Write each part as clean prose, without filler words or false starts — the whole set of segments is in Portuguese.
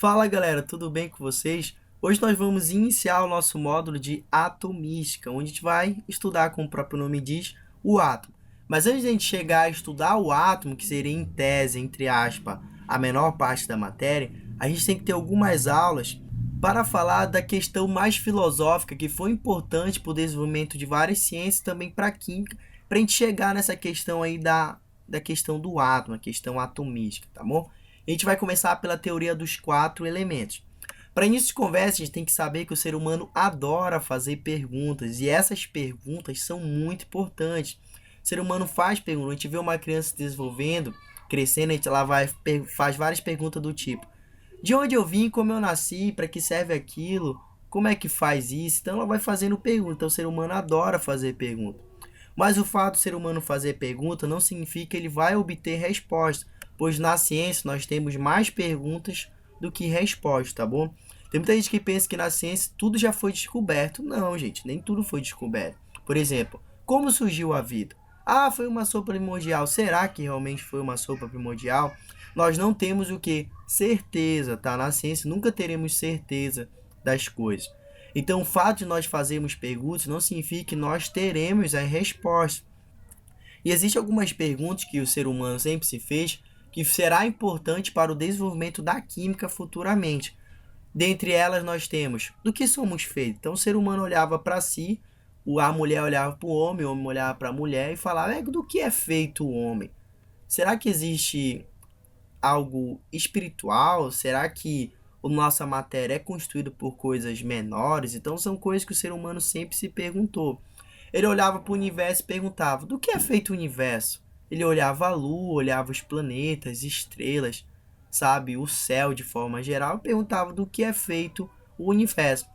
Fala galera, tudo bem com vocês? Hoje nós vamos iniciar o nosso módulo de atomística, onde a gente vai estudar, como o próprio nome diz, o átomo. Mas antes de a gente chegar a estudar o átomo, que seria em tese, entre aspas, a menor parte da matéria, a gente tem que ter algumas aulas para falar da questão mais filosófica, que foi importante para o desenvolvimento de várias ciências, também para a química, para a gente chegar nessa questão aí da questão do átomo, a questão atomística, tá bom? A gente vai começar pela teoria dos quatro elementos. Para início de conversa, a gente tem que saber que o ser humano adora fazer perguntas, e essas perguntas são muito importantes. O ser humano faz perguntas, a gente vê uma criança se desenvolvendo, crescendo, a gente lá faz várias perguntas do tipo: de onde eu vim, como eu nasci, para que serve aquilo, como é que faz isso? Então ela vai fazendo perguntas. Então o ser humano adora fazer perguntas. Mas o fato do ser humano fazer pergunta não significa que ele vai obter resposta, pois na ciência nós temos mais perguntas do que respostas, tá bom? Tem muita gente que pensa que na ciência tudo já foi descoberto. Não, gente, nem tudo foi descoberto. Por exemplo, como surgiu a vida? Ah, foi uma sopa primordial. Será que realmente foi uma sopa primordial? Nós não temos o que? Certeza, tá? Na ciência nunca teremos certeza das coisas. Então, o fato de nós fazermos perguntas não significa que nós teremos a resposta. E existem algumas perguntas que o ser humano sempre se fez que será importante para o desenvolvimento da química futuramente. Dentre elas nós temos: do que somos feitos? Então o ser humano olhava para si, a mulher olhava para o homem olhava para a mulher e falava: do que é feito o homem? Será que existe algo espiritual? Será que a nossa matéria é constituída por coisas menores? Então são coisas que o ser humano sempre se perguntou. Ele olhava para o universo e perguntava: do que é feito o universo? Ele olhava a lua, olhava os planetas, estrelas, sabe, o céu de forma geral, e perguntava do que é feito o universo.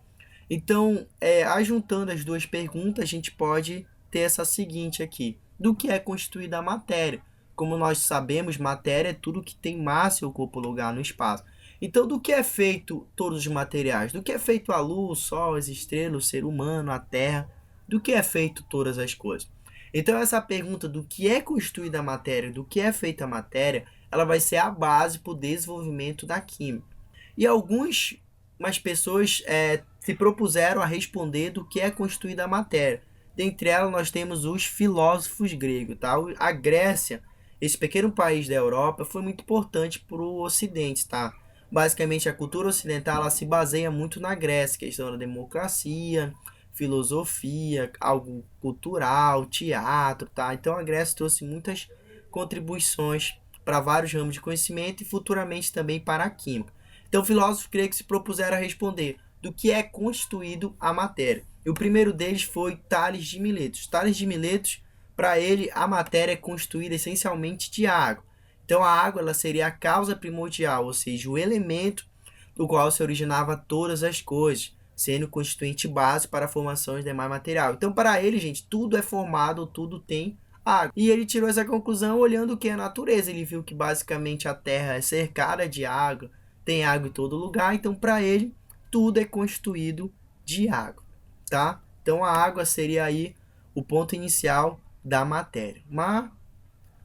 Então, ajuntando as duas perguntas, a gente pode ter essa seguinte aqui: do que é constituída a matéria? Como nós sabemos, matéria é tudo que tem massa e ocupa lugar no espaço. Então, do que é feito todos os materiais? Do que é feito a luz, o sol, as estrelas, o ser humano, a terra? Do que é feito todas as coisas? Então, essa pergunta do que é constituída a matéria, do que é feita a matéria, ela vai ser a base para o desenvolvimento da química. E algumas pessoas se propuseram a responder do que é constituída a matéria. Dentre elas, nós temos os filósofos gregos. Tá? A Grécia, esse pequeno país da Europa, foi muito importante para o Ocidente. Tá? Basicamente, a cultura ocidental ela se baseia muito na Grécia, questão da democracia, filosofia, algo cultural, teatro. Tá? Então, a Grécia trouxe muitas contribuições para vários ramos de conhecimento e futuramente também para a química. Então, filósofos gregos se propuseram a responder do que é constituído a matéria. E o primeiro deles foi Tales de Miletos. Tales de Miletos, para ele, a matéria é constituída essencialmente de água. Então, a água ela seria a causa primordial, ou seja, o elemento do qual se originava todas as coisas, sendo constituinte base para a formação de demais material. Então, para ele, gente, tudo é formado, tudo tem água. E ele tirou essa conclusão olhando o que é a natureza. Ele viu que basicamente a Terra é cercada de água, tem água em todo lugar, então para ele tudo é constituído de água, tá? Então a água seria aí o ponto inicial da matéria. Uma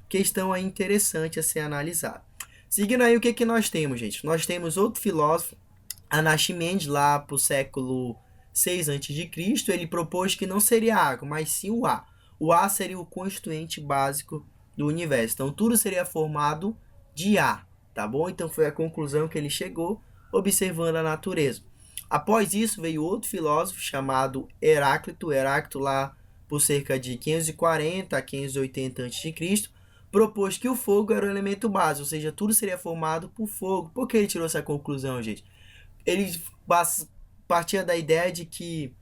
questão aí interessante a ser analisada. Seguindo aí, o que nós temos, gente? Nós temos outro filósofo, Anaximenes, lá para o século 6 a.C., ele propôs que não seria água, mas sim o ar. O ar seria o constituinte básico do universo. Então tudo seria formado de ar, tá bom? Então foi a conclusão que ele chegou observando a natureza. Após isso veio outro filósofo chamado Heráclito. Heráclito lá por cerca de 540 a 580 a.C., propôs que o fogo era o elemento básico, ou seja, tudo seria formado por fogo. Por que ele tirou essa conclusão, gente? Ele partia da ideia de que,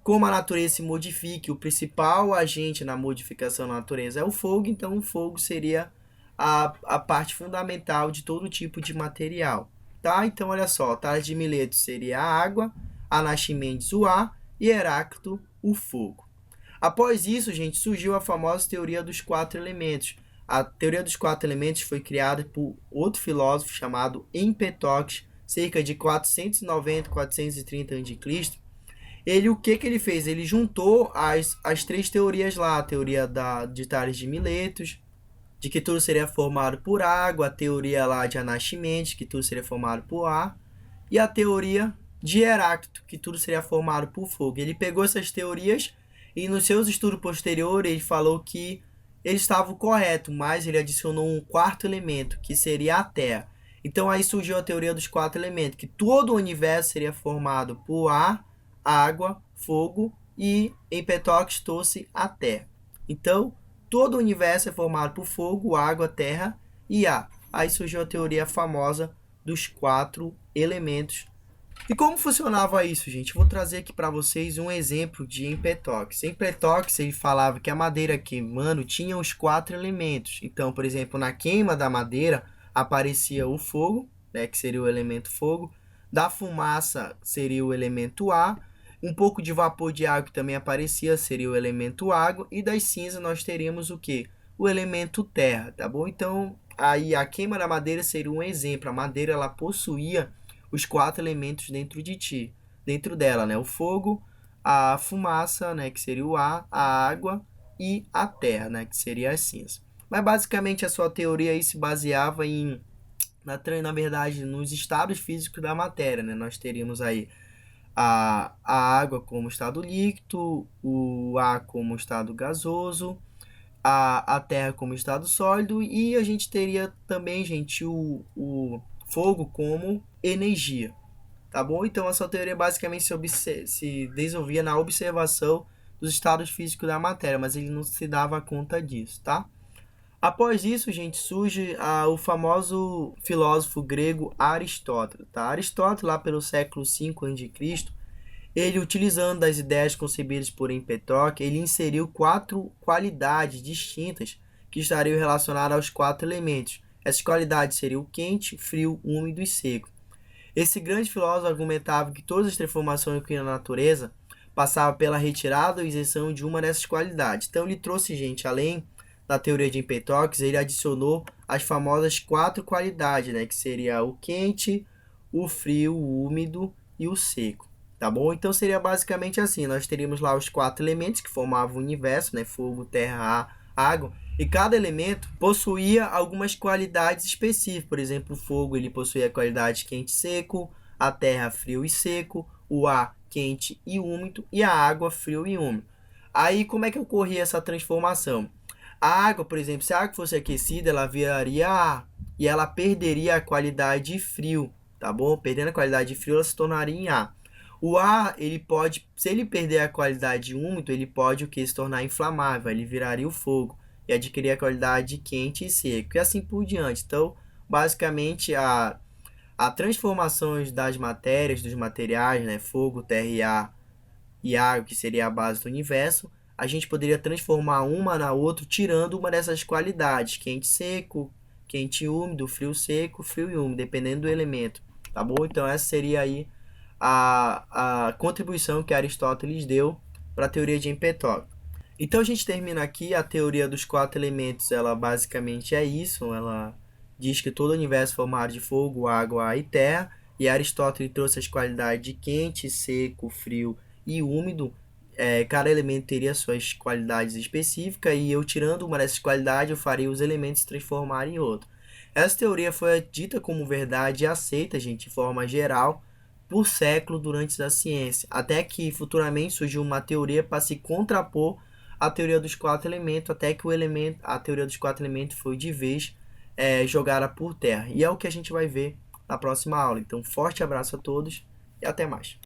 como a natureza se modifica, o principal agente na modificação da natureza é o fogo, então o fogo seria a parte fundamental de todo tipo de material. Tá? Então, olha só, Tales de Mileto seria a água, Anaximenes o ar e Heráclito o fogo. Após isso, gente, surgiu a famosa teoria dos quatro elementos. A teoria dos quatro elementos foi criada por outro filósofo chamado Empedocles, cerca de 490 430 a.C. Ele, o que ele fez? Ele juntou as três teorias lá, a teoria de Tales de Miletos, de que tudo seria formado por água, a teoria lá de Anaximenes, que tudo seria formado por ar, e a teoria de Heráclito, que tudo seria formado por fogo. Ele pegou essas teorias e nos seus estudos posteriores ele falou que ele estava correto, mas ele adicionou um quarto elemento, que seria a Terra. Então aí surgiu a teoria dos quatro elementos, que todo o universo seria formado por ar, água, fogo e Empedocles trouxe a Terra. Então, todo o universo é formado por fogo, água, terra e ar. Aí surgiu a teoria famosa dos quatro elementos. E como funcionava isso, gente? Vou trazer aqui para vocês um exemplo de Empedocles. Empedocles, ele falava que a madeira queimando tinha os quatro elementos. Então, por exemplo, na queima da madeira aparecia o fogo, né, que seria o elemento fogo. Da fumaça seria o elemento ar. Um pouco de vapor de água que também aparecia seria o elemento água. E das cinzas nós teríamos o quê? O elemento terra, tá bom? Então, aí a queima da madeira seria um exemplo. A madeira, ela possuía os quatro elementos dentro dela, né? O fogo, a fumaça, né? Que seria o ar, a água e a terra, né? Que seria as cinzas. Mas basicamente a sua teoria aí se baseava na verdade, nos estados físicos da matéria, né? Nós teríamos aí a água como estado líquido, o ar como estado gasoso, a terra como estado sólido e a gente teria também, gente, o fogo como energia, tá bom? Então essa teoria basicamente se desenvolvia na observação dos estados físicos da matéria, mas ele não se dava conta disso, tá? Após isso, gente, surge o famoso filósofo grego Aristóteles, tá? Aristóteles, lá pelo século V a.C., ele, utilizando as ideias concebidas por Empedocles, ele inseriu quatro qualidades distintas que estariam relacionadas aos quatro elementos. Essas qualidades seriam o quente, frio, úmido e seco. Esse grande filósofo argumentava que todas as transformações que na natureza passavam pela retirada ou isenção de uma dessas qualidades. Então ele trouxe, gente, além da teoria de Empedocles, ele adicionou as famosas quatro qualidades, né, que seria o quente, o frio, o úmido e o seco. Tá bom? Então seria basicamente assim, nós teríamos lá os quatro elementos que formavam o universo, né? Fogo, terra, ar, água, e cada elemento possuía algumas qualidades específicas. Por exemplo, o fogo, ele possuía a qualidade quente e seco, a terra frio e seco, o ar quente e úmido e a água frio e úmido. Aí como é que ocorria essa transformação? A água, por exemplo, se a água fosse aquecida, ela viraria ar e ela perderia a qualidade de frio, tá bom? Perdendo a qualidade de frio, ela se tornaria em ar. O ar, ele pode, se ele perder a qualidade de úmido, ele pode o que? Se tornar inflamável, ele viraria o fogo e adquirir a qualidade de quente e seco, e assim por diante. Então, basicamente, a transformação das matérias, dos materiais, né, fogo, terra e água, que seria a base do universo, a gente poderia transformar uma na outra, tirando uma dessas qualidades, quente e seco, quente e úmido, frio seco, frio e úmido, dependendo do elemento, tá bom? Então, essa seria aí a contribuição que Aristóteles deu para a teoria de Empedocles. Então a gente termina aqui a teoria dos quatro elementos, ela basicamente é isso, ela diz que todo o universo é formado de fogo, água, ar e terra, e Aristóteles trouxe as qualidades de quente, seco, frio e úmido. Cada elemento teria suas qualidades específicas e eu tirando uma dessas qualidades eu faria os elementos se transformarem em outro. Essa teoria foi dita como verdade e aceita, gente, de forma geral, por século durante a ciência, até que futuramente surgiu uma teoria para se contrapor à teoria dos quatro elementos, até que a teoria dos quatro elementos foi de vez jogada por terra. E é o que a gente vai ver na próxima aula. Então, forte abraço a todos e até mais.